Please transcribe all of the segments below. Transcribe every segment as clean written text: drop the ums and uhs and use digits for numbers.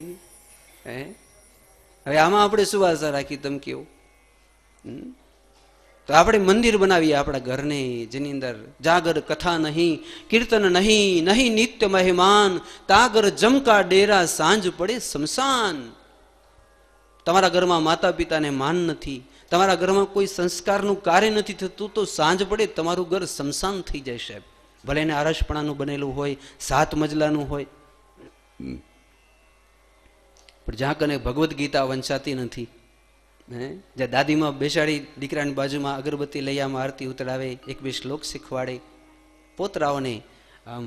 હવે આમાં આપણે શું આશા રાખી તમે કેવું? તો આપણે મંદિર બનાવીએ આપણા ઘરને, જેની અંદર જાગર કથા નહીં, કીર્તન નહીં, નહીં નિત્ય મહેમાન, તાગર જમકા ડેરા, સાંજ પડે શમશાન. તમારા ઘરમાં માતા પિતાને માન નથી, તમારા ઘરમાં કોઈ સંસ્કારનું કાર્ય નથી થતું, તો સાંજ પડે તમારું ઘર શમશાન થઈ જાય સાહેબ. ભલે એને આરસપણાનું બનેલું હોય, 7 મજલાનું હોય, પણ જ્યાં કને ભગવદ્ ગીતા વંચાતી નથી, જ્યાં દાદીમાં બેસાડી દીકરાની બાજુમાં અગરબત્તી લઈ આમ આરતી ઉતરાવે, 1-2 શ્લોક શીખવાડે, પોતરાઓને આમ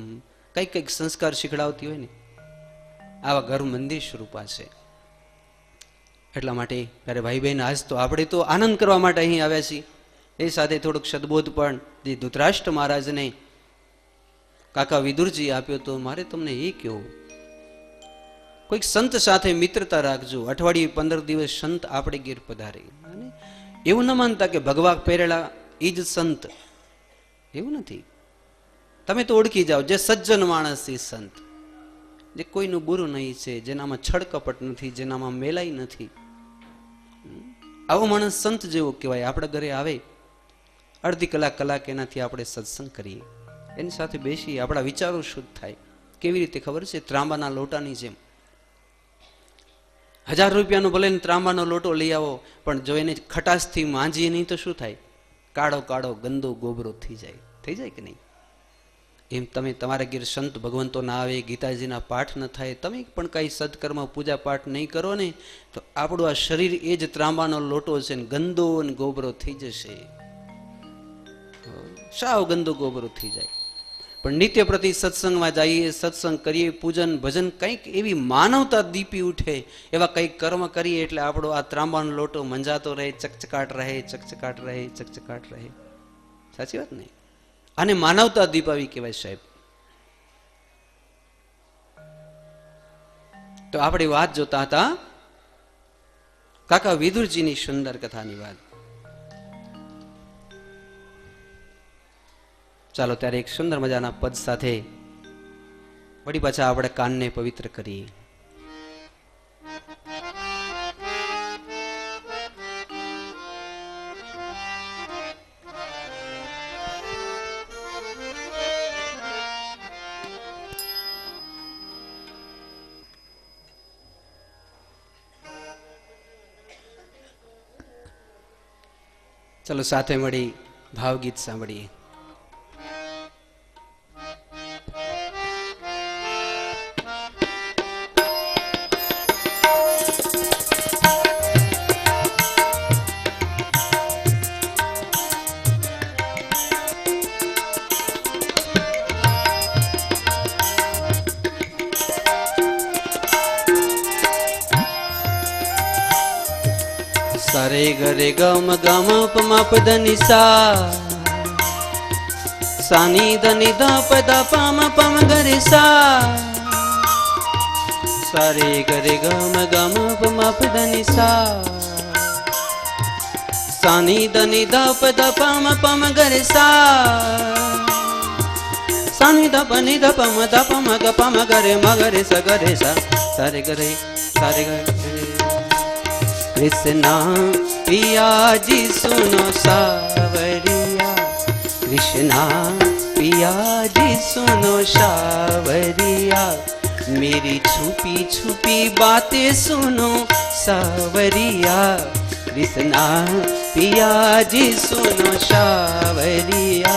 કંઈક સંસ્કાર શીખડાવતી હોય ને, આવા ઘર મંદિર સ્વરૂપા છે. એટલા માટે ત્યારે ભાઈ બહેન, આજ તો આપણે તો આનંદ કરવા માટે અહીં આવ્યા છીએ. એ સાથે થોડુંક સદબોધ પણ જે ધૃતરાષ્ટ્ર મહારાજને કાકા વિદુરજી આપ્યો, તો મારે તમને એ કહેવું, કોઈક સંત સાથે મિત્રતા રાખજો. અઠવાડિયે 15 દિવસ સંત આપણે ગીર પધારે. એવું ન માનતા કે ભગવા પહેરેલા એ જ સંત, એવું નથી. તમે તો ઓળખી જાઓ, જે સજ્જન માણસ એ સંત, જે કોઈનું બુરું નહીં છે, જેનામાં છળકપટ નથી, જેનામાં મેલાઈ નથી, આવો માણસ સંત જેવો કહેવાય. આપણા ઘરે આવે, અડધી કલાક એનાથી આપણે સત્સંગ કરીએ, એની સાથે બેસી આપણા વિચારો શુદ્ધ થાય. કેવી રીતે ખબર છે? ત્રાંબાના લોટાની જેમ. 1000 રૂપિયાનો ભલે ત્રાંબાનો લોટો લઈ આવો, પણ જો એને ખટાશથી માંજીએ નહીં તો શું થાય? કાળો કાળો ગંદો ગોબરો થઈ જાય કે નહીં? એમ તમે તમારા ઘેર સંત ભગવંતો ના આવે, ગીતાજીના પાઠ ન થાય, તમે પણ કાંઈ સદકર્મ પૂજા પાઠ નહીં કરો ને, તો આપણું આ શરીર એ જ ત્રાંબાનો લોટો છે ને ગંદો અને ગોબરો થઈ જશે. સાવ ગંદો ગોબરો થઈ જાય. પણ નિત્ય પ્રતિ સત્સંગમાં જઈએ, સત્સંગ કરીએ, પૂજન ભજન, કંઈક એવી માનવતા દીપી ઉઠે, એવા કંઈક કર્મ કરીએ, એટલે આપણો આ ત્રાંબાનો લોટો મંજાતો રહે, ચકચકાટ રહે, ચકચકાટ રહે, ચકચકાટ રહે. સાચી વાત નહીં? આને માનવતા દીપાવી કહેવાય સાહેબ. તો આપણે વાત જોતા હતા કાકા વિદુરજીની સુંદર કથાની વાત. ચાલો ત્યારે એક સુંદર મજાના પદ સાથે વળી પાછા આપણે કાનને પવિત્ર કરીએ. ચલો સાથે મળી ભાવગીત સાંભળીએ. સારે ગરે ગમ ગમ પમા પદની સા, સાની ધની ધ પદ પમ પમ ગરે સા. સારે ગરે ગમ ગમ પમા પદની સા, સાની ધની ધ પદ પમ પમ ગરે સા. સાની ધ પની ધ પમ ધ પમ ગ પમ ગરે મ ગરે સ ગરે સા. સારે ગરે कृष्णा पिया जी सुनो सावरिया, कृष्णा पिया जी सुनो सावरिया, मेरी छुपी छुपी बातें सुनो सावरिया. कृष्णा पिया जी सुनो सावरिया,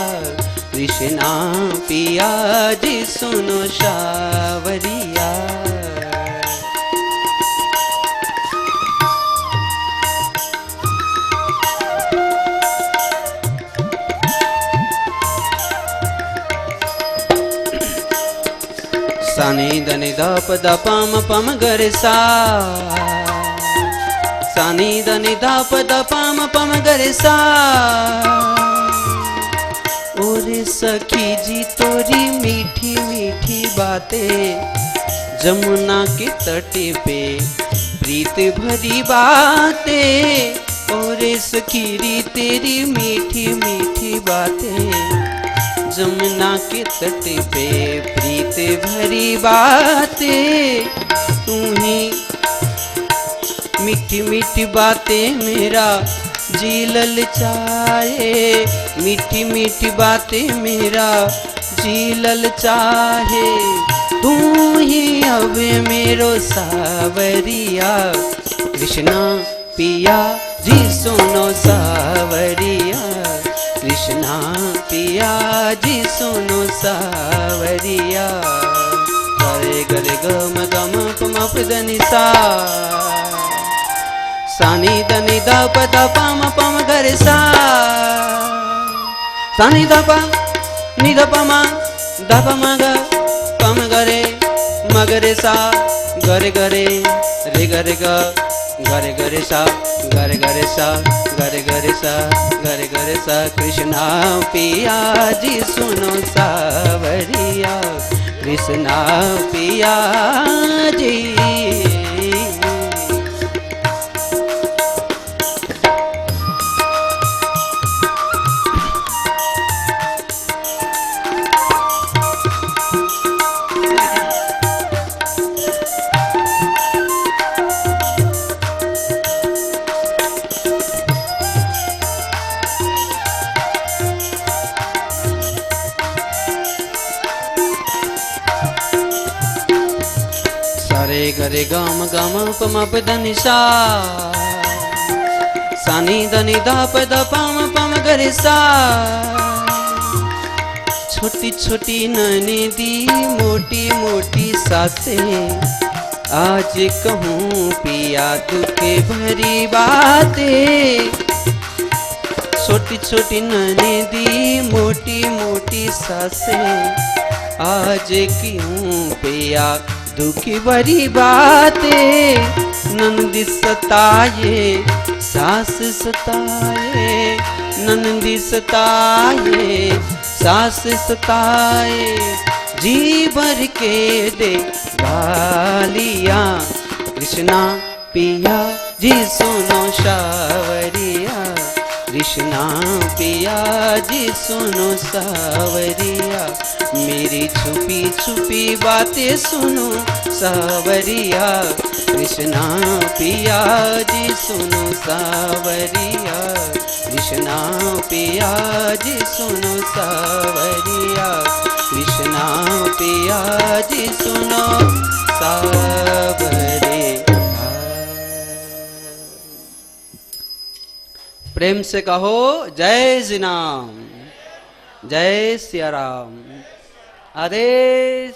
कृष्णा पिया जी सुनो सावरिया. सानी धनी ध पद पम पम गरे सा, सानी धनी ध पद पम पम गरे सा. ओरे सखी जी तोरी मीठी मीठी बातें, जमुना के तटे पे प्रीत भरी बातें. ओरे सखी री तेरी मीठी मीठी बातें, जमुना के तट पे प्रीत भरी बातें, तू ही मीठी मीठी बातें मेरा जी ललचाए, मीठी मीठी बातें मेरा जी ललचाए। तू ही अब मेरो सावरिया, कृष्णा पिया जी सुनो सावरिया, कृष्णा पिया जी सुनो सावरिया। गरे गरे गम गम पम पदनि सा, सानी दनि द पद पम पम गरे सा, सानी द प नि द प म द प म ग पम गरे मगरे सा, गरे गरे रे गरे ग गरे गरे सा, गरे गरे सा, गरे गरे सा, गरे गरे सा। कृष्णा पिया जी सुनो सावरिया, कृष्णा पिया जी। गरे गम गम पम पदनि सा, सानी दनि द पद पम पम गरे सा। छोटी छोटी नैनी दी मोटी मोटी सासें, आज कहूँ पिया दुख भरी बातें। छोटी छोटी नैनी दी मोटी मोटी सासें, आज क्यों पिया दुखी भरी बातें। नंदी सताए सास सताए, नंदी सताए सास सताए। जी भर के दे गालिया, कृष्णा पिया जी सुनो सावरिया, कृष्णा पिया जी सुनो सावरिया। मेरी छुपी छुपी बातें सुनो सावरिया, कृष्णा पिया जी सुनो सावरिया, कृष्णा पिया जी सुनो सावरिया, कृष्णा पिया जी सुनो सावरिया। प्रेम से कहो जय श्री राम, जय सिया राम। आदेश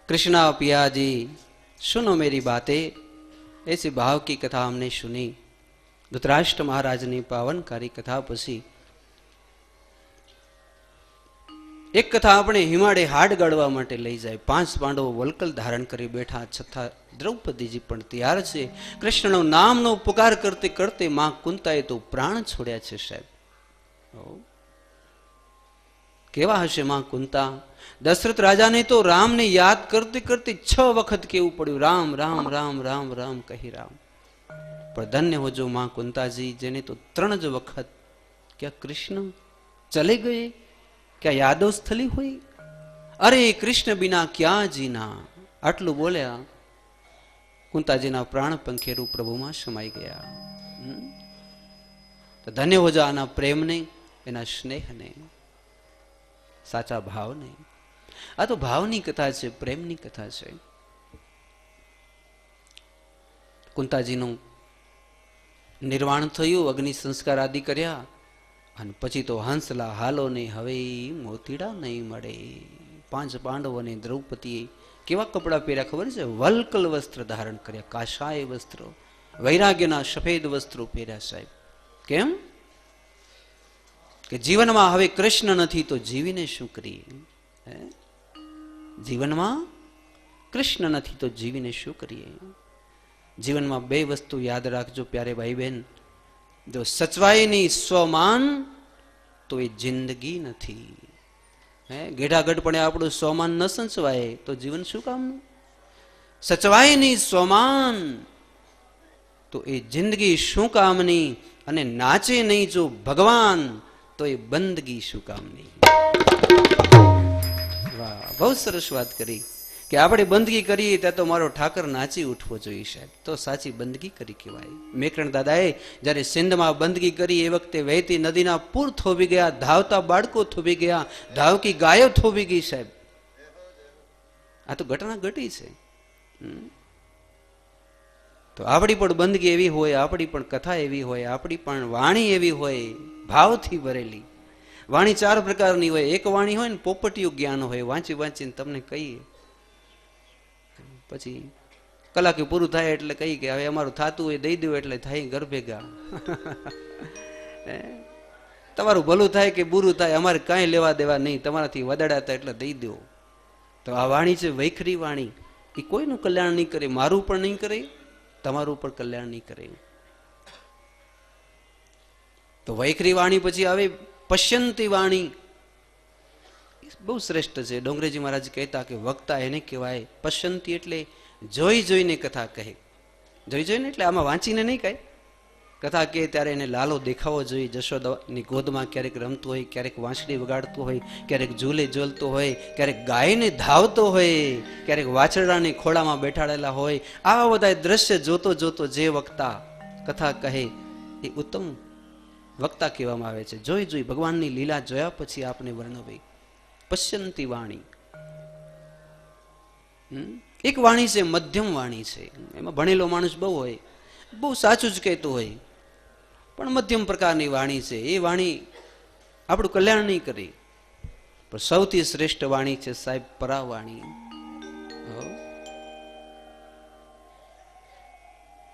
कृष्णा पिया जी सुनो मेरी बातें, ऐसी भाव की कथा हमने सुनी। धृतराष्ट्र महाराज ने पावनकारी कथा पसी एक कथा अपने हिमाड़े हाड गाड़वा माटे लई जाए। 5 पांडवो वलकल धारण करी बैठा छता द्रौपदी जी पण तैयार छे। कृष्णनो नामनो पुकार करते करते मां कुंताए तो प्राण छोड्या छे साहेब। केवा हशे मां कुंता? दशरथ राजा ने तो राम ने याद करते करते 6 वखत केवू पड्યું राम राम राम राम राम कही राम। पर धन्य हो जो मां कुंता जी जेने तो 3 ज वखत क्या कृष्ण चले गए, क्या यादव स्थली हुई? अरे कृष्ण बिना क्या जीना, आटलू बोल्या कुंताजीना प्राण पंखेरू प्रभुमां समाई गया। तो धन्य हो जा आना प्रेम ने, एना स्नेह ने, साचा भाव ने। आ तो भावनी कथा छे, प्रेमनी कथा छे। कुंताजीनु निर्वाण थयुं, अग्नि संस्कार आदि कर्या અને પછી તો હંસલા હાલો ને હવે મોતીડા નહીં મળે। 5 પાંડવોને દ્રૌપદીએ કેવા કપડા પહેર્યા ખબર છે? વલ્કલ વસ્ત્ર ધારણ કર્યા, કાશાય વસ્ત્રો, વૈરાગ્યના સફેદ વસ્ત્રો પહેર્યા સાહેબ। કેમ કે જીવનમાં હવે કૃષ્ણ નથી તો જીવીને શું કરીએ? જીવનમાં કૃષ્ણ નથી તો જીવીને શું કરીએ? જીવનમાં 2 વસ્તુ યાદ રાખજો પ્યારે ભાઈ બહેન। જો સચવાય નહીં સ્વમાન તો એ જિંદગી નથી। ગેઢા ગઢપણે આપણું સ્વમાન ન સચવાય તો જીવન શું કામનું? સચવાય નહીં સ્વમાન તો એ જિંદગી શું કામની? અને નાચે નહીં જો ભગવાન તો એ બંદગી શું કામ નહીં. વાહ, બહુ સરસ વાત કરી કે આપણે બંદગી કરીએ ત્યાં તો મારો ઠાકર નાચી ઉઠવો જોઈએ સાહેબ, તો સાચી બંદગી કરી કહેવાય. મેકરણ દાદાએ જ્યારે સિંધમાં બંદગી કરી એ વખતે વહેતી નદીના પૂર થોભી ગયા, ધાવતા બાળકો થોભી ગયા, ધાવકી ગાયો થોભી ગઈ સાહેબ. આ તો ઘટના ઘટી છે. તો આપણી પણ બંદગી એવી હોય, આપણી પણ કથા એવી હોય, આપણી પણ વાણી એવી હોય ભાવથી ભરેલી. વાણી ચાર પ્રકારની હોય. એક વાણી હોય ને પોપટિયું જ્ઞાન હોય, વાંચી વાંચીને તમને કહીએ, પછી કલાકે પૂરું થાય એટલે કહી કે હવે અમારું થતું હોય દઈ દો એટલે થાય ઘર ભેગા. તમારું ભલું થાય કે બુરું થાય અમારે કાંઈ લેવા દેવા નહીં, તમારાથી વદાડાતા એટલે દઈ દો. તો આ વાણી છે વૈખરી વાણી. એ કોઈનું કલ્યાણ નહીં કરે, મારું પણ નહીં કરે, તમારું પણ કલ્યાણ નહીં કરે. તો વૈખરી વાણી પછી આવે પશ્યંતી વાણી. બહુ શ્રેષ્ઠ છે. ડોંગરેજી મહારાજ કહેતા કે વક્તા એને કહેવાય. પશ્યંતી એટલે જોઈ જોઈને કથા કહે. જોઈ જોઈને એટલે આમાં વાંચીને નહીં કહે. કથા કહે ત્યારે એને લાલો દેખાવો જોઈએ. જશોદાની ગોદમાં ક્યારેક રમતો હોય, ક્યારેક વાંસળી વગાડતો હોય, ક્યારેક ઝૂલે ઝૂલતો હોય, ક્યારેક ગાયને ધાવતો હોય, ક્યારેક વાછરડાને ખોળામાં બેઠાડેલા હોય. આવા બધા દ્રશ્ય જોતો જોતો જે વક્તા કથા કહે એ ઉત્તમ વક્તા કહેવામાં આવે છે. જોઈ જોઈ ભગવાનની લીલા જોયા પછી આપને વર્ણવે. પશ્યંતી વાણી. એક વાણી છે મધ્યમ વાણી છે. એમાં ભણેલો માણસ બહુ હોય, બહુ સાચું જ કહેતો હોય, પણ મધ્યમ પ્રકારની વાણી છે. એ વાણી આપણું કલ્યાણ નહીં કરે. પણ સૌથી શ્રેષ્ઠ વાણી છે સાહેબ પરાવાણી.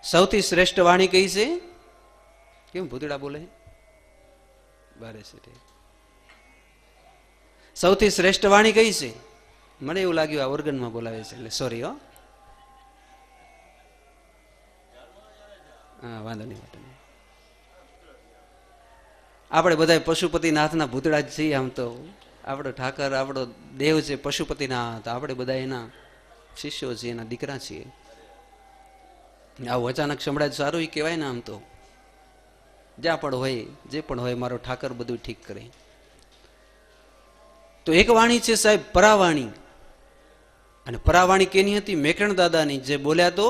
સૌથી શ્રેષ્ઠ વાણી કઈ છે? કેમ ભૂતડા બોલે? બારે છે. સૌથી શ્રેષ્ઠ વાણી કઈ છે? મને એવું લાગ્યું આ ઓર્ગનમાં બોલાવે છે એટલે સોરી. હા, વાંધો નહીં. આપણે બધા પશુપતિનાથના ભૂતડા જ છીએ. આમ તો આપણો ઠાકર, આપણો દેવ છે પશુપતિનાથ. આપણે બધા એના શિષ્યો છીએ, એના દીકરા છીએ. આવું અચાનક સંભળાય સારું એ કહેવાય ને. આમ તો જ્યાં પણ હોય, જે પણ હોય, મારો ઠાકર બધું ઠીક કરે. તો એક વાણી છે સાહેબ પરાવાણી. અને પરાવાણી કેની હતી? મેકરણ દાદાની. જે બોલ્યા તો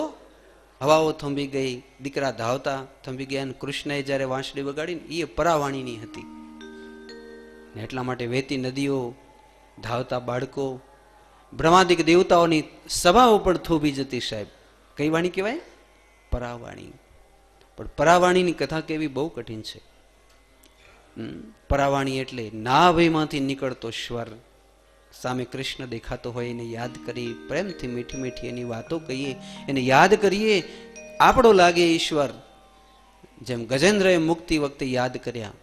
હવાઓ થંભી ગઈ, દીકરા ધાવતા થંભી ગયા, અને કૃષ્ણએ જયારે વાંસળી વગાડીને એ પરાવાણીની હતી. એટલા માટે વહેતી નદીઓ, ધાવતા બાળકો, બ્રહ્માદિક દેવતાઓની સભાઓ પણ થોભી જતી સાહેબ. કઈ વાણી કહેવાય? પરાવાણી. પણ પરાવાણીની કથા કેવી બહુ કઠિન છે. પરાવાણી એટલે નાભયમાંથી નીકળતો સ્વર. સામે કૃષ્ણ દેખાતો હોય એને યાદ કરી, પ્રેમથી મીઠી મીઠી એની વાતો કહીએ, એને યાદ કરીએ, આપણો લાગે ઈશ્વર. જેમ ગજેન્દ્રએ મુક્તિ વખતે યાદ કર્યા,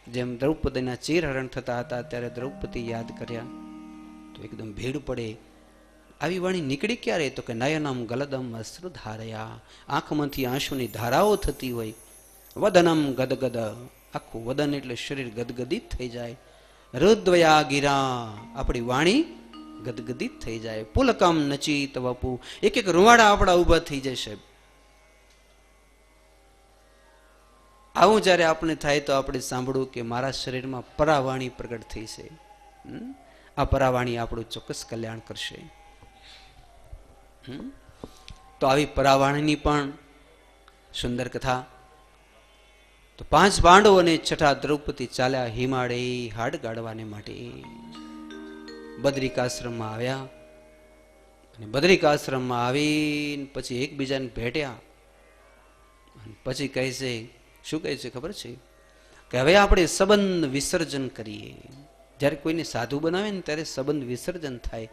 જેમ દ્રૌપદીના ચીરહરણ થતા હતા ત્યારે દ્રૌપદી યાદ કર્યા, તો એકદમ ભીડ પડે. આવી વાણી નીકળી ક્યારે? તો કે નયનમ ગલદમ અશ્રુ ધારયા. આંખમાંથી આંસુની ધારાઓ થતી હોય. વદનમ ગદગદ. આખું વદન એટલે શરીર ગદગદિત થઈ જાય. રુદ્વયા ગિરા. આપણી વાણી ગદગદિત થઈ જાય. પુલકમ નચિત વપુ. એક એક રૂવાડા આપણા ઉભા થઈ જાય સાહેબ. આવું જયારે આપણે થાય તો આપણે સાંભળવું કે મારા શરીરમાં પરાવાણી પ્રગટ થઈ છે. આ પરાવાણી આપણું ચોક્કસ કલ્યાણ કરશે. તો આવી પરાવાણીની પણ સુંદર કથા. તો 5 પાંડવો અને 6 દ્રૌપદી ચાલ્યા હિમાળે હાડ ગાળવાને માટે. બદ્રિકાશ્રમમાં આવ્યા અને બદ્રિકાશ્રમમાં આવીને પછી એકબીજાને ભેટ્યા. પછી કહે છે, શું કહે છે ખબર છે? કે હવે આપણે સંબંધ વિસર્જન કરીએ. જ્યારે કોઈને સાધુ બનાવે ને ત્યારે સંબંધ વિસર્જન થાય.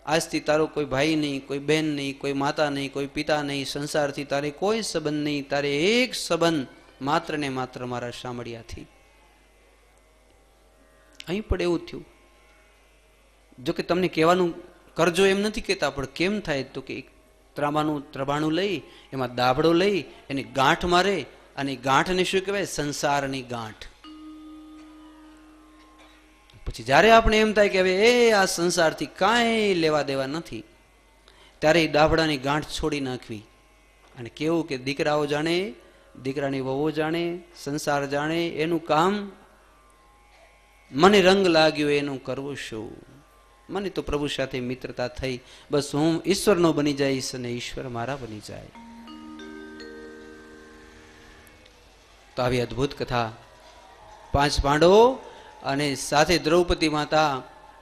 આજથી તારો કોઈ ભાઈ નહીં, કોઈ બહેન નહીં, કોઈ માતા નહીં, કોઈ પિતા નહીં, સંસારથી તારે કોઈ સંબંધ નહીં. તારે એક સંબંધ માત્ર ને માત્ર મારા શામળિયાથી. અહીં પણ એવું થયું. જો કે તમને કહેવાનું કરજો એમ નથી કહેતા, પણ કેમ થાય? તો કે ત્રબાણું લઈ, એમાં દાબડો લઈ, એની ગાંઠ મારે, અને ગાંઠને શું કહેવાય? સંસારની ગાંઠ. પછી જ્યારે આપણે એમ થાય કે હવે આ સંસારથી કાંઈ લેવા દેવા નથી, ત્યારે એ દાબડાની ગાંઠ છોડી નાખવી. અને કેવું કે દીકરાઓ જાણે દીકરાની વહુ જાણે, સંસાર જાણે, એનું કામ. મને રંગ લાગ્યો એનું કરવું શું? મને તો પ્રભુ સાથે મિત્રતા થઈ, બસ હું ઈશ્વરનો બની જઈશ અને ઈશ્વર મારા બની જાય. તો આવી અદ્ભુત કથા. 5 પાંડવો અને સાથે દ્રૌપદી માતા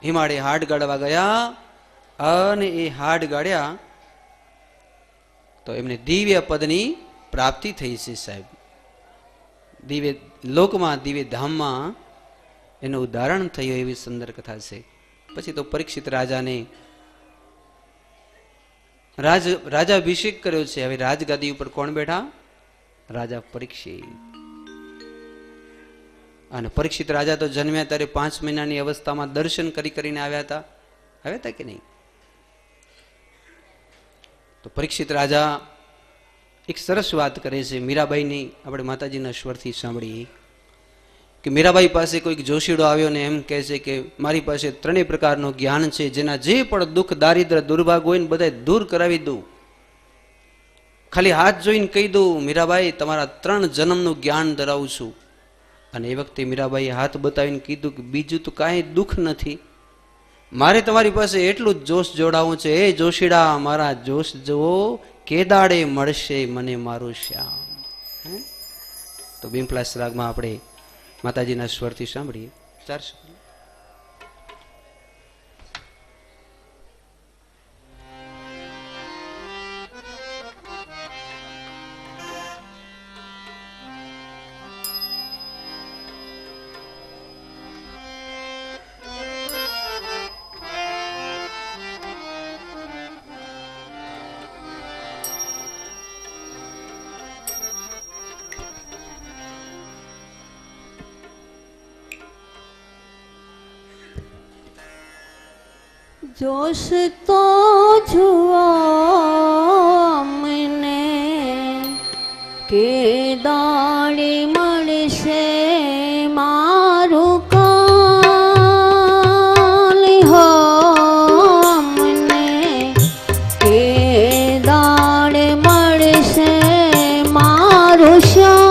હિમાળે હાડ ગાળવા ગયા, અને એ હાડ ગાળ્યા તો એમને દિવ્ય પદની પ્રાપ્તિ થઈ છે સાહેબ. દિવ્ય લોકમાં, દિવ્ય ધામમાં એનું ઉદાહરણ થયું, એવી સુંદર કથા છે. પછી તો પરીક્ષિત રાજાને રાજાભિષેક કર્યો છે. હવે રાજગાદી ઉપર કોણ બેઠા? રાજા પરીક્ષિત. અને પરીક્ષિત રાજા તો જન્મ્યા ત્યારે 5 મહિનાની અવસ્થામાં દર્શન કરીને આવ્યા હતા કે નહીં? તો પરીક્ષિત રાજા એક સરસ વાત કરે છે. મીરાબાઈની આપણે માતાજીના સ્વરથી સાંભળીએ કે મીરાબાઈ પાસે કોઈક જોશીડો આવ્યો ને એમ કહે છે કે મારી પાસે 3 પ્રકારનું જ્ઞાન છે, જેના જે પણ દુઃખ, દારિદ્ર, દુર્ભાગ હોય ને બધા દૂર કરાવી દઉં. ખાલી હાથ જોઈને કહી દઉં, મીરાબાઈ તમારા 3 જન્મનું જ્ઞાન ધરાવું છું. અને એ વખતે મીરાબાઈએ હાથ બતાવીને કીધું કે બીજું તો કાંઈ દુઃખ નથી, મારે તમારી પાસે એટલું જ જોશ જોડાવું છે. એ જોશીડા, મારા જોશ જુઓ, કેદાડે મળશે મને મારું શ્યામ. તો બિંપલાસ રાગમાં આપણે માતાજીના સ્વરથી સાંભળીએ 400. જોશ તો જુઓ મને કે દાડે મળશે મારું કાલ હો, મને કે દાડે મળશે મારું શ્યામ.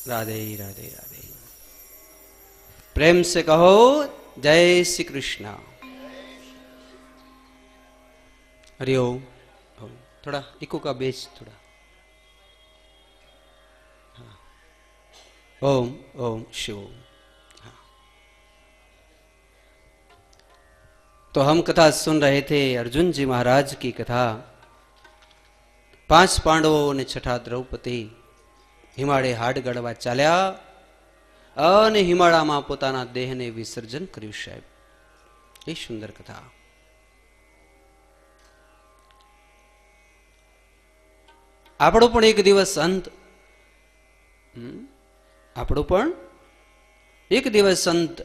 राधे राधे राधे. प्रेम से कहो जय श्री कृष्ण. हरिओम. थोड़ा इको का बेच थोड़ा. ओम ओम शिव. तो हम कथा सुन रहे थे अर्जुन जी महाराज की कथा। 5 पांडवों ने छठा द्रौपदी हिमाड़े हाड गड़वा चाल्या અને હિમાળામાં પોતાના દેહને વિસર્જન કર્યું સાહેબ. એ સુંદર કથા. આપણો પણ એક દિવસ અંત, આપણો પણ એક દિવસ અંત.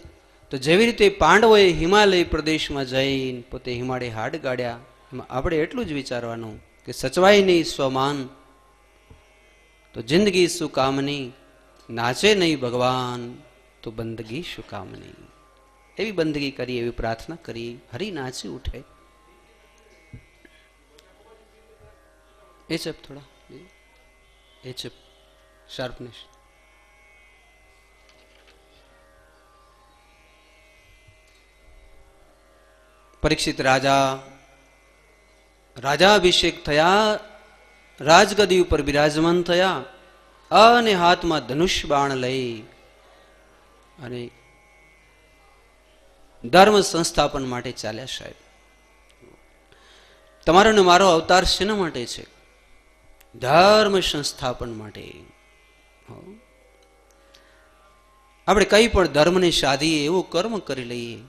તો જેવી રીતે પાંડવોએ હિમાલય પ્રદેશમાં જઈને પોતે હિમાળે હાડ ગાડ્યા, એમાં આપણે એટલું જ વિચારવાનું કે સચવાય નહીં સ્વમાન તો જિંદગી શું કામની, નાચે નહીં ભગવાન તો બંદગી શું કામની. એવી બંદગી કરી, એવી પ્રાર્થના કરી, હરી નાચી ઉઠે. એ છે થોડા, એ છે શાર્પનેસ. પરીક્ષિત રાજા રાજાભિષેક થયા, રાજગદી ઉપર બિરાજમાન થયા અને હાથમાં ધનુષ બાણ લઈ અને ધર્મ સંસ્થાપન માટે ચાલ્યા સાહેબ. તમારો ને મારો અવતાર શેના માટે છે? ધર્મ સંસ્થાપન માટે. આપણે કઈ પણ ધર્મને સાધીએ, એવું કર્મ કરી લઈએ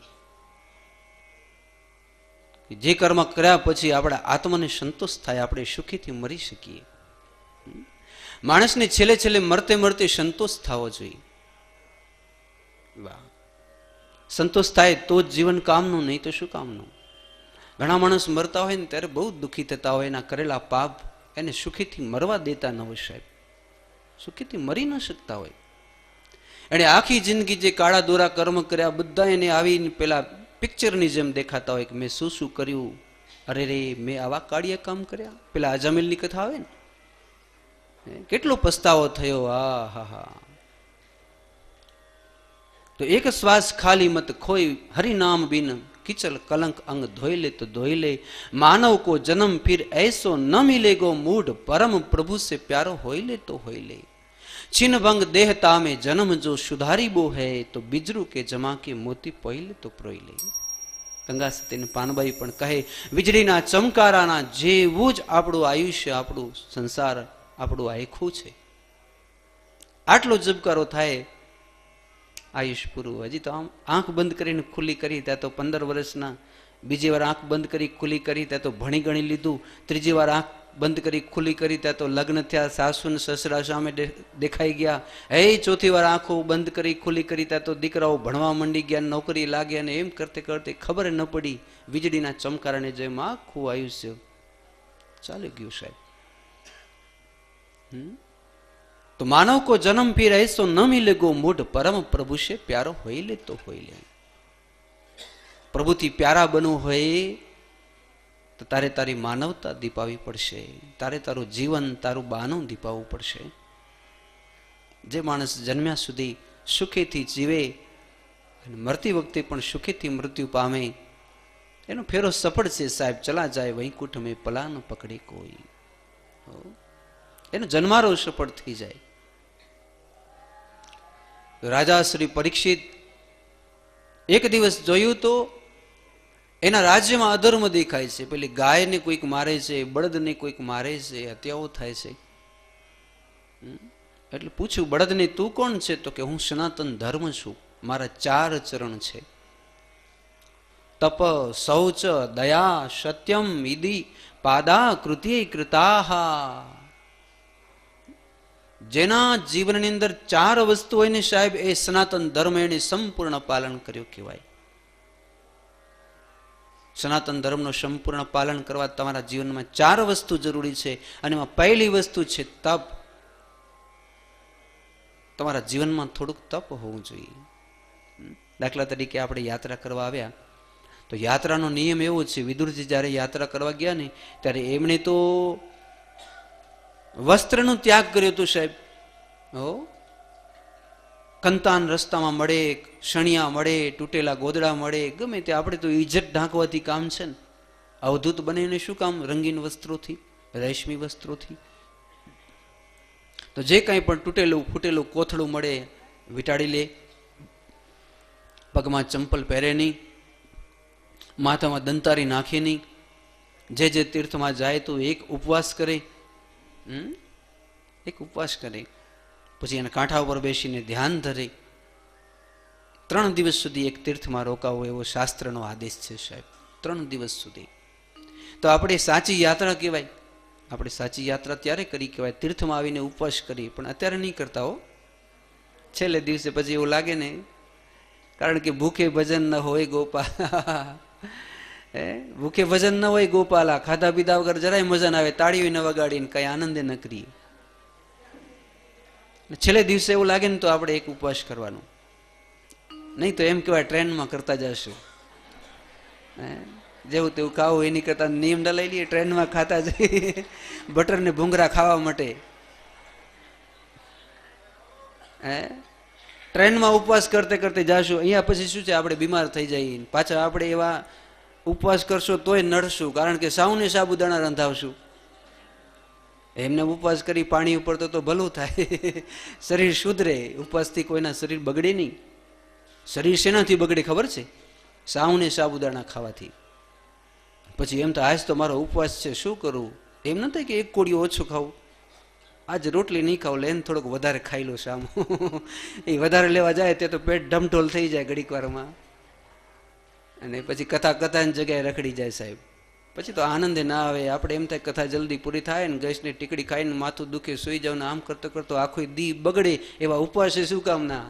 જે કર્મ કર્યા પછી આપણા આત્માને સંતોષ થાય, આપણે સુખીથી મરી શકીએ. માણસને છેલ્લે છેલ્લે મરતે મરતે સંતોષ થવો જોઈએ. વાહ, સંતોષ થાય તો જ જીવન કામનું, નહીં તો શું કામનું. ઘણા માણસ મરતા હોય ને ત્યારે બહુ દુઃખી થતા હોય, એના કરેલા પાપ એને સુખીથી મરવા દેતા ન હોય સાહેબ. સુખીથી મરી ન શકતા હોય. એને આખી જિંદગી જે કાળા દોરા કર્મ કર્યા બધા એને આવીને પેલા પિક્ચરની જેમ દેખાતા હોય કે મેં શું શું કર્યું, અરે રે મેં આવા કાળિયા કામ કર્યા. પેલા અજામિલની કથા આવે ને, કેટલો પસ્તાવો થયો. આ હા હા. તો એક શ્વાસ ખાલી મત ખોઈ, હરિનામ બિન કિચલ કલંક અંગ ધોઈ લે તો ધોઈ લે. માનવ કો જન્મ ફિર ऐसो न मिलेगो मूढ़, परम प्रभु से प्यारो होई ले तो होई ले. छिन भंग देहता में जन्म जो सुधारी बो है, तो बिजरू के जमा के मोती पोई ले तो प्रोई ले. ગંગા સતીને પાનબાઈ પણ કહે, વીજળીના ચમકારાના જેવું જ આપણું આયુષ્ય, આપણું સંસાર, આપણું આખું છે. આટલો જબકારો થાય, આયુષ પૂરું. હજી તો આમ આંખ બંધ કરીને ખુલ્લી કરી ત્યાં તો 15 વર્ષના, બીજી વાર આંખ બંધ કરી ખુલ્લી કરી ત્યાં તો ભણી ગણી લીધું, ત્રીજી વાર આંખ બંધ કરી ખુલ્લી કરી ત્યાં તો લગ્ન થયા, સાસુ ને સસરા સામે દેખાઈ ગયા. ચોથી વાર આંખો બંધ કરી ખુલ્લી કરી ત્યાં તો દીકરાઓ ભણવા મંડી ગયા, નોકરી લાગ્યા, અને એમ કરતે કરતે ખબર ન પડી વીજળીના ચમકારાને જેમ આખું આયુષ્ય ચાલી ગયું સાહેબ. તો માનવ કો જન્મ ફિર ऐसो न मिलेगो मूढ़, परम प्रभु से प्यारो होई ले तो होई ले. પ્રભુથી પ્યારા બનવું હોય તો તારે તારી માનવતા દીપાવવી પડશે, તારે તારું જીવન, તારું બાનું દીપાવવું પડશે. જે માણસ જન્મ્યા સુધી સુખેથી જીવે અને મરતી વખતે પણ સુખેથી મૃત્યુ પામે, એનો ફેરો સફળ છે સાહેબ. ચલા જાય વૈકુંઠ મેં પલા ન પકડે કોઈ, એનો જન્મારો સફળ થઈ જાય. રાજા શ્રી પરીક્ષિત એક દિવસ જોયું તો એના રાજ્યમાં અધર્મ દેખાય છે. પેલી ગાયને કોઈક મારે છે, બળદને કોઈક મારે છે, હત્યાઓ થાય છે. એટલે પૂછ્યું, બળદને તું કોણ છે? તો કે હું સનાતન ધર્મ છું, મારા 4 ચરણ છે: તપ, શૌચ, દયા, સત્યમ, ઇતિ, પાદા કૃત્ય કૃતાહા. જેના જીવનની અંદર 4 વસ્તુ હોય ને સાહેબ, એ સનાતન ધર્મ એને સંપૂર્ણ પાલન કર્યું કહેવાય. સનાતન ધર્મનું સંપૂર્ણ પાલન કરવા તમારા જીવનમાં 4 વસ્તુ જરૂરી છે, અને એમાં પહેલી વસ્તુ છે તપ. તમારા જીવનમાં થોડુંક તપ હોવું જોઈએ. દાખલા તરીકે આપણે યાત્રા કરવા આવ્યા તો યાત્રાનો નિયમ એવો છે, વિદુરજી જ્યારે યાત્રા કરવા ગયા ને ત્યારે એમણે તો વસ્ત્રનો ત્યાગ કર્યો હતો સાહેબ. કંતાન રસ્તામાં મળે, શણિયા મળે, તૂટેલા ગોદડા મળે, ગમે તે, આપણે તો ઇજ્જત ઢાંકવાથી કામ છે ને. અવધૂત બનીને શું કામ? રંગીન વસ્ત્રોથી, રેશમી વસ્ત્રોથી. તો જે કંઈ પણ તૂટેલું ફૂટેલું કોથળું મળે વીંટાળી લે, પગમાં ચંપલ પહેરે નહીં, માથામાં દંતારી નાખે નહીં, જે તીર્થમાં જાય તો એક ઉપવાસ કરે, એક ઉપવાસ કરે, પછી એના કાંઠા ઉપર બેસીને ધ્યાન ધરે. 3 દિવસ સુધી એક તીર્થમાં રોકાવો એવો શાસ્ત્રનો આદેશ છે સાહેબ, 3 દિવસ સુધી. તો આપણે સાચી યાત્રા કહેવાય. આપણે સાચી યાત્રા ત્યારે કરી કહેવાય તીર્થમાં આવીને ઉપવાસ કરી, પણ અત્યારે નહીં કરતા હો. છેલ્લે દિવસે પછી એવું લાગે ને, કારણ કે ભૂખે ભજન ન હોય ગોપાલ, ભૂખે ભજન ન હોય ગોપાલા, ખાધા પીધા વગર જરાય મજા ના આવે, તાળીઓ ન વગાડીને કઈ આનંદે ન કરીએ. છેલ્લે દિવસે એવું લાગે ને તો આપણે એક ઉપવાસ કરવાનો, નહીં તો એમ કહેવાય ટ્રેનમાં કરતા જશું. જેવું તેવું ખાવું એની કરતા નિયમ લઈ લઈએ, ટ્રેનમાં ખાતા જઈએ બટર ને ભૂંગરા ખાવા માટે. ટ્રેનમાં ઉપવાસ કરતે કરતે જાશું, અહીંયા પછી શું છે આપણે બીમાર થઈ જઈએ, પાછા આપણે એવા ઉપવાસ કરશો તોય નડશું, કારણ કે સાવને સાબુદાણા રંધાવશું. એમને ઉપવાસ કરી પાણી ઉપર તો ભલું થાય, શરીર સુધરે. ઉપવાસથી કોઈના શરીર બગડે નહીં. શરીર શેનાથી બગડે ખબર છે? સાવને સાબુદાણા ખાવાથી. પછી એમ તો આજ તો મારો ઉપવાસ છે, શું કરવું? એમ ન થાય કે એક કોળિયું ઓછું ખાવું, આજ રોટલી નહીં ખાવ, લેન થોડોક વધારે ખાઈ લો શામ. એ વધારે લેવા જાય તે તો પેટ ઢમઢોલ થઈ જાય ઘડીક વારમાં, અને પછી કથાની જગ્યાએ રખડી જાય સાહેબ. પછી તો આનંદે ના આવે. આપણે એમ થાય કથા જલ્દી પૂરી થાય ને, ગેસની ટીકડી ખાઈને માથું દુખે, સુઈ જાવ ને આમ કરતો કરતો આખો દી બગડે. એવા ઉપવાસ શું કામ ના?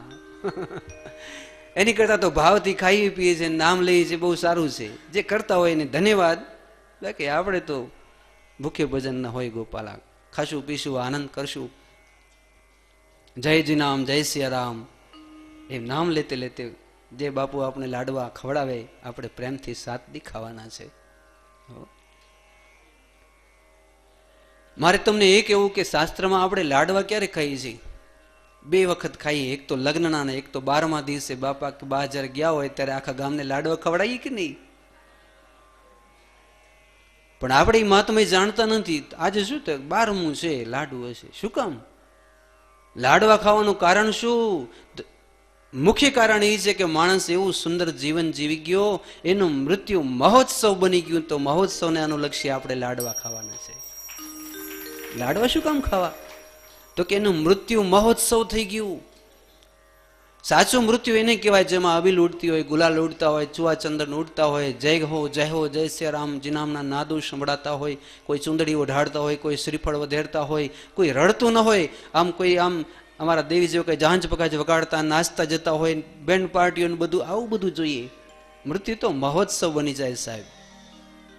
એની કરતા તો ભાવથી ખાઈએ પીએ છે, નામ લઈએ છે, બહુ સારું છે. જે કરતા હોય એને ધન્યવાદ. બાકી આપણે તો ભૂખે ભજન ન હોય ગોપાલા, ખાશું પીશું આનંદ કરશું. જયજી નામ, જય સિયારામ એમ નામ લેતે લેતે જે બાપુ આપણે લાડવા ખવડાવે, આપણે પ્રેમથી 7 દી ખાવાના છે. મારે તમને એ કહેવું કે શાસ્ત્રમાં આપણે લાડવા ક્યારે ખાઈએ છીએ? 2 વખત ખાઈએ. એક તો લગ્નના ને એક તો 12મા દિવસે બાપા કે બા જ્યારે ગયા હોય ત્યારે આખા ગામને લાડવા ખવડાવીએ કે નહીં? પણ આપણે એ મહાત્મય જાણતા નથી. આજે શું થાય, 12મું છે લાડુ હશે. શું કામ લાડવા ખાવાનું કારણ શું? મુખ્ય કારણ એ છે કે માણસ એવું સુંદર જીવન જીવી ગયો, એનું મૃત્યુ મહોત્સવ બની ગયું. તો મહોત્સવને અનુલક્ષી આપણે લાડવા ખાવાના છે. લાડવા શું કામ ખાવા? તો કે એનું મૃત્યુ મહોત્સવ થઈ ગયું. સાચું મૃત્યુ એને કહેવાય જેમાં અબીલ ઉડતી હોય, ગુલાલ ઉડતા હોય, ચુવા ચંદન ઉડતા હોય, જય હો જય સિયારામ જીનામના નાદો સંભળાતા હોય, કોઈ ચુંદડી ઓઢાડતા હોય, કોઈ શ્રીફળ વધેરતા હોય, કોઈ રડતું ન હોય, આમ કોઈ આમ અમારા દેવી જેવું કઈ જાંજ પકાજ વગાડતા નાચતા જતા હોય, બેન્ડ પાર્ટીઓ બધું, આવું બધું જોઈએ. મૃત્યુ તો મહોત્સવ બની જાય સાહેબ,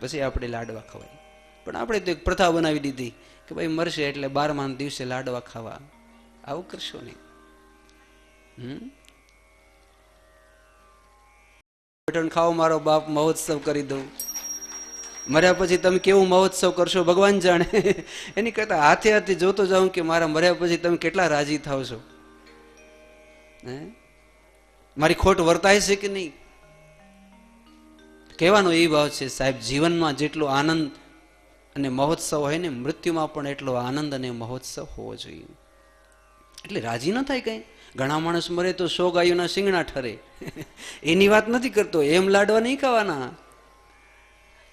પછી આપણે લાડવા ખવાય. પણ આપણે તો એક પ્રથા બનાવી દીધી કે ભાઈ મરશે એટલે 12મા દિવસે લાડવા ખાવા. આવું કરશો નહીં. ખાઓ મારો બાપ, મહોત્સવ કરી દઉં. મર્યા પછી તમે કેવું મહોત્સવ કરશો ભગવાન જાણે. એની કરતા હાથે હાથે જોતો જાઉં કે મારા મર્યા પછી તમે કેટલા રાજી થાવ છો. મારી ખોટ વર્તાય છે કે નહીં? કહેવાનો એ ભાવ છે સાહેબ, જીવનમાં જેટલો આનંદ અને મહોત્સવ હોય ને, મૃત્યુમાં પણ એટલો આનંદ અને મહોત્સવ હોવો જોઈએ. એટલે રાજી ન થાય કઈ. ઘણા માણસ મરે તો 100 ગાયોના શિંગણા ઠરે. એની વાત નથી કરતો, એમ લાડવા નહીં ખાવાના.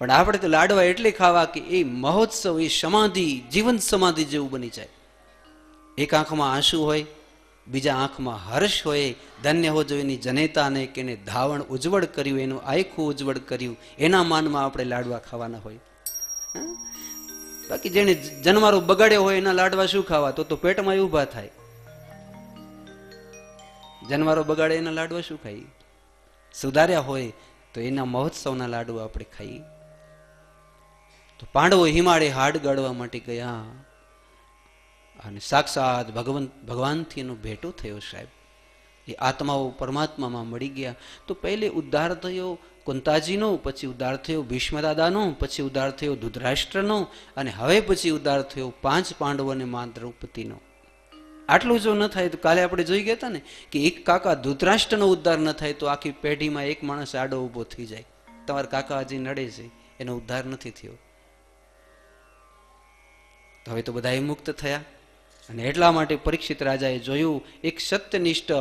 પણ આપણે તો લાડવા એટલે ખાવા કે એ મહોત્સવ, એ સમાધિ, જીવન સમાધિ જેવું બની જાય. એક આંખમાં આંસુ હોય, બીજા આંખમાં હર્ષ હોય. ધન્ય હો જો એની જનેતાને કે એને ધાવણ ઉજ્જવળ કર્યું, એનું આયખું ઉજ્જવળ કર્યું, એના માનમાં આપણે લાડવા ખાવાના હોય. બાકી જેને જન્મારો બગાડ્યો હોય એના લાડવા શું ખાવા? તો પેટમાં ઊભા થાય. જન્મારો બગાડે એના લાડવા શું ખાઈએ? સુધાર્યા હોય તો એના મહોત્સવના લાડવા આપણે ખાઈએ. તો પાંડવો હિમાળે હાડ ગાળવા માટે ગયા અને સાક્ષાત ભગવાનથી એનો ભેટો થયો સાહેબ. એ આત્માઓ પરમાત્મામાં મળી ગયા. તો પહેલે ઉદ્ધાર થયો કુંતાજીનો, પછી ઉદ્ધાર થયો ભીષ્મદાદાનો, પછી ઉદ્ધાર થયો ધૃતરાષ્ટ્રનો, અને હવે પછી ઉદ્ધાર થયો 5 પાંડવો અને મા દ્રૌપદીનો. આટલું જો ન થાય તો કાલે આપણે જોઈ ગયા હતા ને કે એક કાકા ધૃતરાષ્ટ્રનો ઉદ્ધાર ન થાય તો આખી પેઢીમાં એક માણસ આડો ઊભો થઈ જાય. તમારા કાકા હજી નડે છે, એનો ઉદ્ધાર નથી થયો. તો હવે તો બધા મુક્ત થયા. અને એટલા માટે પરીક્ષિત રાજાએ જોયું, એક સત્યનિષ્ઠ,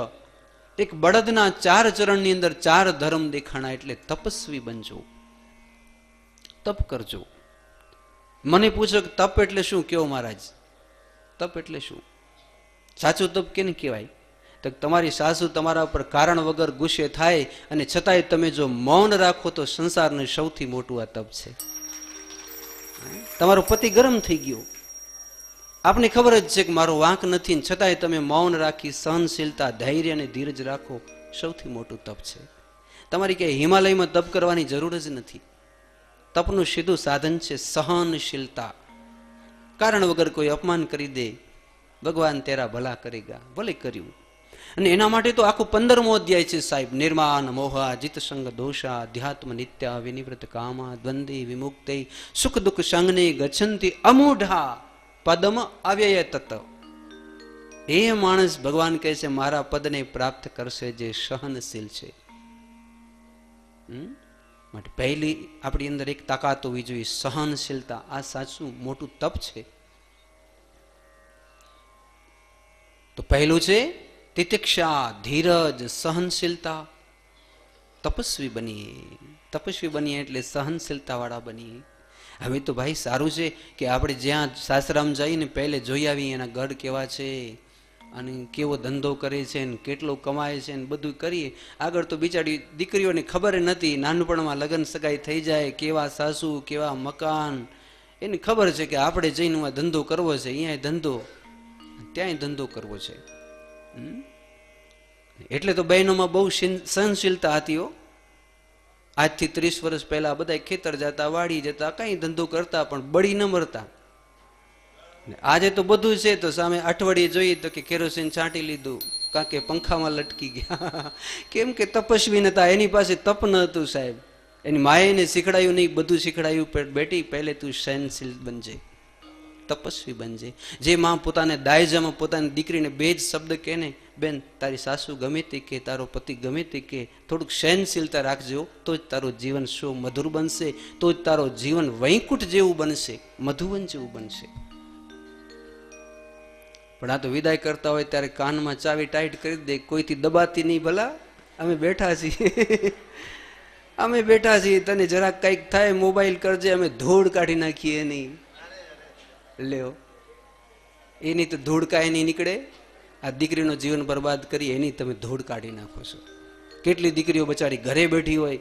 એક બળદના 4 ચરણની અંદર 4 ધર્મ દેખાણા, એટલે તપસ્વી બનજો. તપ કરજો. મને પૂછો કે તપ એટલે શું? કેવો મહારાજ, તપ એટલે શું? સાચું તપ કેને કહેવાય? તો તમારી સાસુ તમારા ઉપર કારણ વગર ગુસ્સે થાય અને છતાંય તમે જો મૌન રાખો તો સંસારનું સૌથી મોટું આ તપ છે. તમારો પતિ ગરમ થઈ ગયો, આપને ખબર જ છે કે મારો વાંક નથી, છતાંય તમે મૌન રાખી સહનશીલતા, ધૈર્ય અને ધીરજ રાખો, સૌથી મોટું તપ છે. તમારી કે હિમાલયમાં તપ કરવાની જરૂર જ નથી. તપનું સીધું સાધન છે સહનશીલતા. કારણ વગર કોઈ અપમાન કરી દે, ભગવાન તેરા ભલા કરેગા, ભલે કર્યું. અને એના માટે તો આખું 15મો અધ્યાય છે સાહેબ. નિર્માન મોહા જીત સંગ દોષા અધ્યાત્મ નિત્યા વિનિવૃત કામા દ્વંદી વિમુક્તે સુખ દુઃખ સંગને ગચ્છંતિ અમૂઢા પદમ અવ્યય તત. એ માણસ ભગવાન કહે છે મારા પદને પ્રાપ્ત કરશે જે સહનશીલ છે. માટે પહેલી આપણી અંદર એક તાકાત હોવી જોઈએ, સહનશીલતા. આ સાચું મોટું તપ છે. તો પહેલું છે તિતિક્ષા, ધીરજ, સહનશીલતા. તપસ્વી બનીએ. તપસ્વી બનીએ એટલે સહનશીલતા વાળા બનીએ. હવે તો ભાઈ સારું છે કે આપણે જ્યાં સાસરામ જઈને પહેલે જોઈ આવીએ એના ગઢ કેવા છે અને કેવો ધંધો કરે છે ને કેટલો કમાય છે ને બધું કરીએ. આગળ તો બિચારી દીકરીઓને ખબર નથી, નાનપણમાં લગ્ન સગાઈ થઈ જાય, કેવા સાસુ કેવા મકાન, એને ખબર છે કે આપણે જઈને આ ધંધો કરવો છે, અહીંયા ધંધો, ત્યાંય ધંધો કરવો છે. એટલે તો બહેનોમાં બહુ સહનશીલતા હતી હો. આજથી 30 વર્ષ પહેલા બધા ખેતર જતા, વાડી જતા, કઈ ધંધો કરતા પણ બળી ન મરતા. આજે તો બધું છે તો સામે અઠવાડિયે જોઈએ તો કે કેરોસીન છાંટી લીધું, કારણ કે પંખામાં લટકી ગયા. કેમ કે તપસ્વી નતા, એની પાસે તપ ન હતું સાહેબ. એની માએ શીખડાયું નહીં, બધું શીખડાયું. બેટી પહેલે તું સહનશીલ બનજે, તપસ્વી બનજે. જે માં પોતાને દાયજામાં પોતાની દીકરીને બે જ શબ્દ કહે ને, બેન તારી સાસુ ગમે તે કે, તારો પતિ ગમે તે કે, થોડુંક સહનશીલતા રાખજો, તો જ તારું જીવન શું મધુર બનશે, તો જ તારો જીવન વૈકુંઠ જેવું બનશે, મધુવન જેવું બનશે. પણ આ તો વિદાય કરતા હોય ત્યારે કાનમાં ચાવી ટાઈટ કરી દે, કોઈથી દબાતી નહીં. ભલા અમે બેઠા છીએ, અમે બેઠા છીએ, તને જરાક કંઈક થાય મોબાઈલ કરજે, અમે ધૂળ કાઢી નાખીએ નહીં. લ્યો, એની તો ધૂળ કાંઈ નહીં નીકળે. આ દીકરીનો જીવન બરબાદ કરી એની તમે ધૂળ કાઢી નાખો છો. કેટલી દીકરીઓ બચારી ઘરે બેઠી હોય,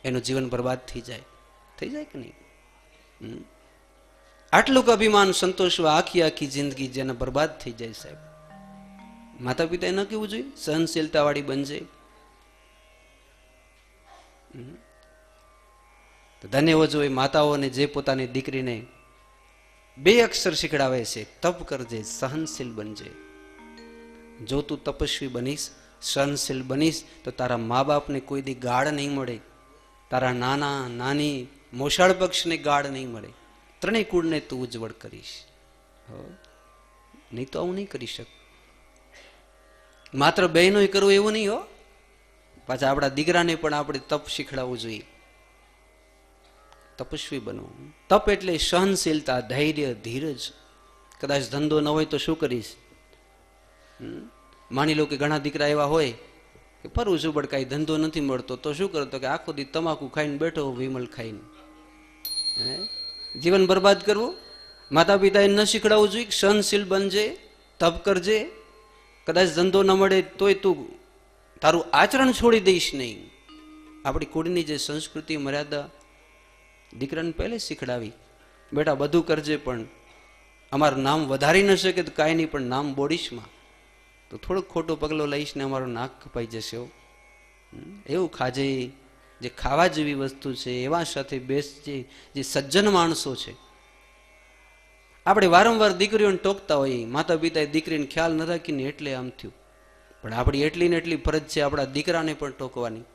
એનું જીવન બરબાદ થઈ જાય કે નહીં? આટલું અભિમાન સંતોષવા આખી આખી જિંદગી જેને બરબાદ થઈ જાય સાહેબ. માતા પિતાએ ન કહેવું જોઈએ સહનશીલતા વાળી બનજે? તો ધન્ય હોવો જોઈએ માતાઓને જે પોતાની દીકરીને 2 અક્ષર શીખડાવે છે, તપ કરજે, સહનશીલ બનજે. જો તું તપસ્વી બનીશ, સહનશીલ બનીશ તો તારા મા બાપને કોઈ દી ગાળ નહીં મળે, તારા નાના નાની મોસાળ પક્ષને ગાળ નહીં મળે. ત્રણેય કુળને તું ઉજ્જવળ કરીશ. નહીં તો આવું નહીં કરી શક. માત્ર બહેનો કરવું એવું નહીં હો. પાછા આપણા દીકરાને પણ આપણે તપ શીખડાવવું જોઈએ. તપસ્વી બનવું. તપ એટલે સહનશીલતા, ધૈર્ય, ધીરજ. કદાચ ધંધો ન હોય તો શું કરીશ? માની લો કે ઘણા દીકરા એવા હોય કે ફરવું છું પણ કાંઈ ધંધો નથી મળતો, તો શું કરતો કે આખો દી તમાકુ ખાઈને બેઠો, વિમલ ખાઈને. જીવન બરબાદ કરવું? માતા પિતાએ ન શીખડાવવું જોઈએ સહનશીલ બનજે, તપ કરજે. કદાચ ધંધો ન મળે તોય તું તારું આચરણ છોડી દઈશ નહીં. આપણી કુળની જે સંસ્કૃતિ મર્યાદા દીકરાને પહેલે શીખડાવી, બેટા બધું કરજે પણ અમારું નામ વધારી ન શકે તો કાંઈ નહીં, પણ નામ બોડીશમાં તો થોડોક ખોટો પગલો લઈશ ને અમારું નાક કપાઈ જશે. એવું ખાજે જે ખાવા જેવી વસ્તુ છે, એવા સાથે બેસજે જે સજ્જન માણસો છે. આપણે વારંવાર દીકરીઓને ટોકતા હોઈએ, માતા પિતાએ દીકરીને ખ્યાલ ન રાખીને એટલે આમ થયું. પણ આપણી એટલી ને એટલી ફરજ છે આપણા દીકરાને પણ ટોકવાની.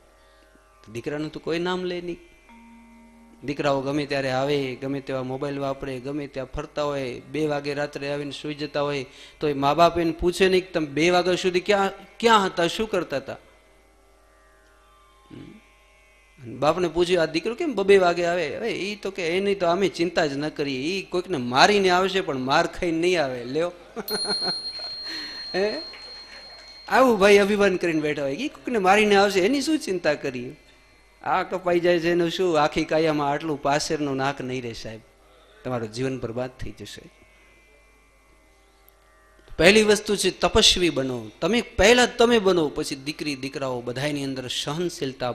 દીકરાનું તો કોઈ નામ લે નહીં. દીકરાઓ ગમે ત્યારે આવે, ગમે તેવા મોબાઈલ વાપરે, ગમે ત્યાં ફરતા હોય, 2 વાગે રાત્રે આવીને સુઈ જતા હોય તો એ મા બાપ એને પૂછે નહીં કે તમે 2 વાગ્યા સુધી ક્યાં હતા, શું કરતા હતા? બાપને પૂછ્યું આ દીકરો કેમ 2 વાગે આવે? હવે એ તો કે એ નહીં તો અમે ચિંતા જ ન કરીએ, એ કોઈકને મારીને આવશે પણ માર ખાઈને નહીં આવે. લ્યો, આવું ભાઈ અભિમાન કરીને બેઠા હોય, એ કોઈકને મારીને આવશે એની શું ચિંતા કરીએ? આ કપાઈ જાય છે એનું શું, આખી કાયામાં આટલું પાસેરનું નાક નહીં રહે સાહેબ, તમારું જીવન બરબાદ થઈ જશે. પહેલી વસ્તુ છે તપસ્વી બનો. તમે પહેલા તમે બનો, પછી દીકરી દીકરાઓ બધાની અંદર સહનશીલતા